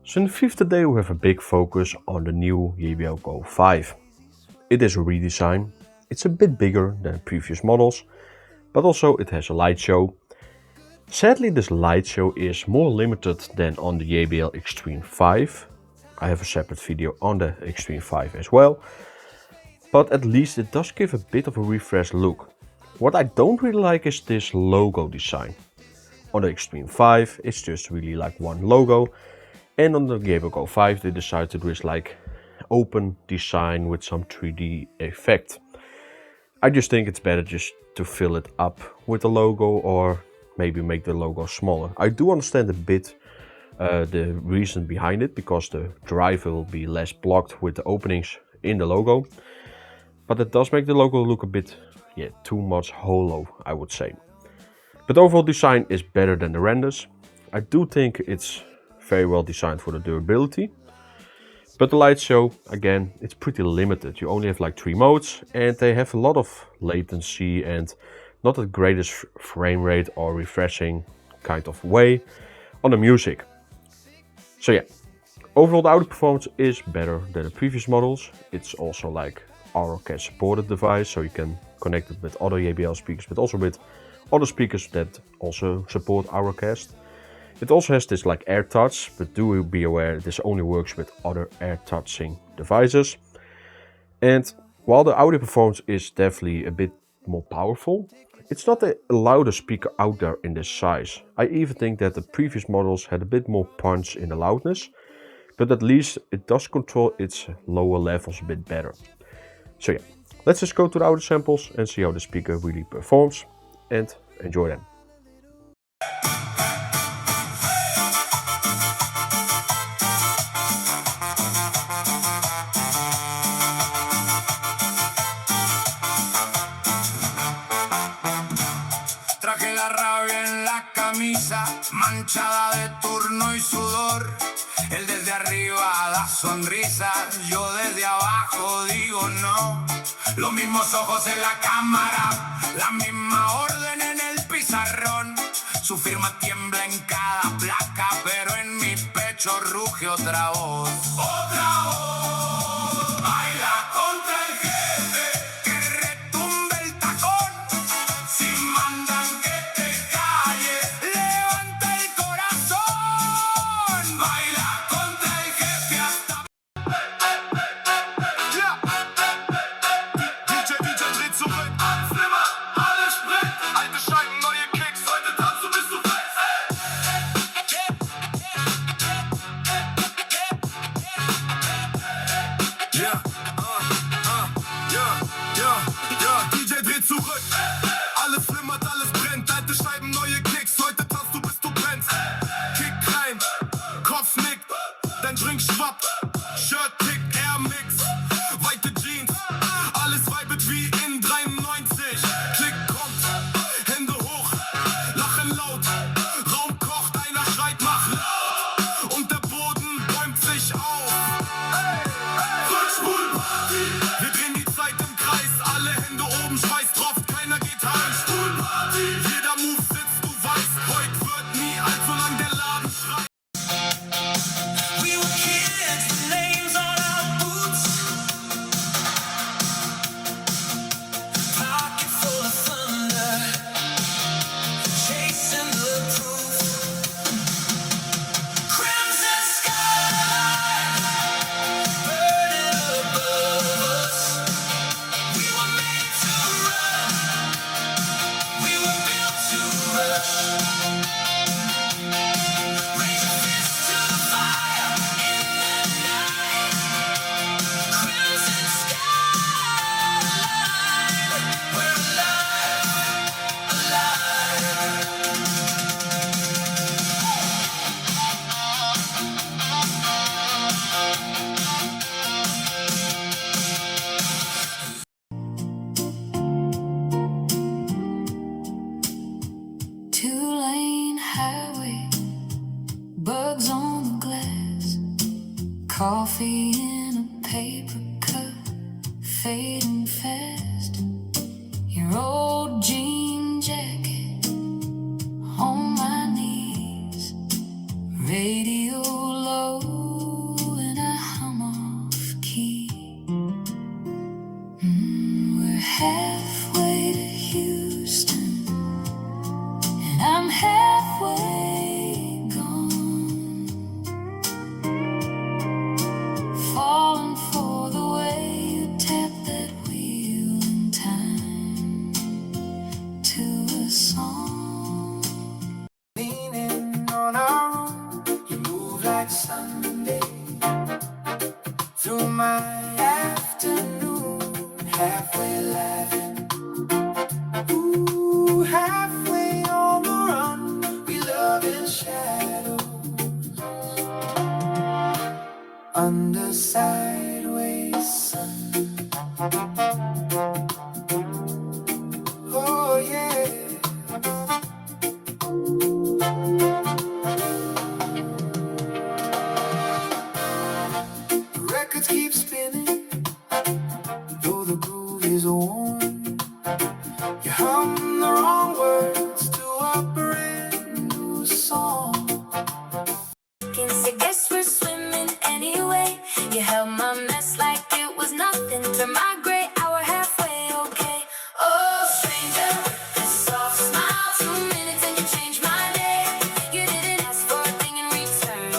So in the fifth today we have a big focus on the new JBL Go 5. It is a redesign. It's a bit bigger than previous models, but also it has a light show. Sadly, this light show is more limited than on the JBL Extreme 5. I have a separate video on the Extreme 5 as well, but at least it does give a bit of a refreshed look. What I don't really like is this logo design. On the Extreme 5 it's just really like one logo, and on the JBL Go 5 they decided to do this like open design with some 3D effect. I just think it's better just to fill it up with the logo or maybe make the logo smaller. I do understand a bit the reason behind it, because the drive will be less blocked with the openings in the logo, but it does make the logo look a bit too much hollow, I would say. But the overall design is better than the renders. I do think it's very well designed for the durability. But the light show, again, it's pretty limited. You only have like 3 modes and they have a lot of latency and not the greatest frame rate or refreshing kind of way on the music. So yeah, overall the audio performance is better than the previous models. It's also like AuroCast supported device, so you can connect it with other JBL speakers, but also with other speakers that also support AuroCast. It also has this like air touch, but do be aware this only works with other air touching devices. And while the audio performance is definitely a bit more powerful, it's not the loudest speaker out there in this size. I even think that the previous models had a bit more punch in the loudness, but at least it does control its lower levels a bit better. So yeah, let's just go to the audio samples and see how the speaker really performs, and enjoy them. Traje la rabia en la camisa, manchada de turno y sudor. Él desde arriba da sonrisas, yo desde abajo digo no. Los mismos ojos en la cámara, la misma orden en el pizarrón. Su firma tiembla en cada placa, pero en mi pecho ruge otra voz. Otra voz, baila contra el jefe, que retumbe el tacón. Si mandan que te calles, levanta el corazón. Baila contra el jefe hasta... DJ dreht zurück. Alles nimmer, alles brennt. Alte Scheiben, neue Kicks. Heute tanzt du, bis du fällst. DJ dreht zurück. Alles flimmert, alles brennt. Alte Scheiben, neue Kicks. Heute tanzt du, bis du brennst. Kick rein, Kopf nickt, dein Drink schwappt. Shirt tick, Air Mix, weite Jeans. Alles vibet wie in 93. Klick kommt, Hände hoch, lachen laut. Raum kocht, einer schreit, mach laut. Und der Boden bäumt sich auf. Rückspulparty, wir drehen die Zeit im Kreis. Alle Hände oben, Schweiß tropft, keiner geht heim. Spulparty, jeder Move sitzt, du weißt. Heute wird nie allzu lang der Laden schreit. We were kids, the names on our boots. Pocket full of thunder, chasing the proof. Crimson sky, burning above us. We were made to run, we were built to rush. Raise your fist to the fire in the night. Crimson skyline, we're alive, alive. Two-lane highway, bugs on the glass, coffee in a paper cup, fading fast. Your old jean jacket on my knees, radio low. afternoon, halfway laughing, ooh, halfway on the run. We love in shadows, under sideways sun. Oh yeah. Records keep spinning, though the groove is worn. You hum the wrong words to a brand new song. Can say, guess we're swimming anyway. You held my mess like it was nothing. Turn my gray hour halfway, okay. Oh, stranger, this soft smile, 2 minutes and you changed my day. You didn't ask for a thing in return,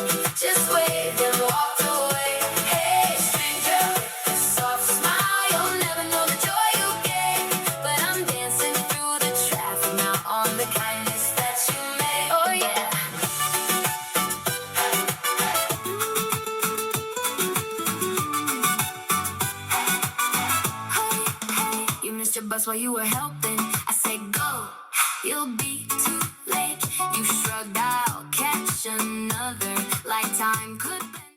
just waved and walked away. Hey, stranger, this soft smile, you'll never know the joy you gave. But I'm dancing through the traffic now on the kindness that you made. Oh yeah. You missed your bus while you were helping. I said go, you'll be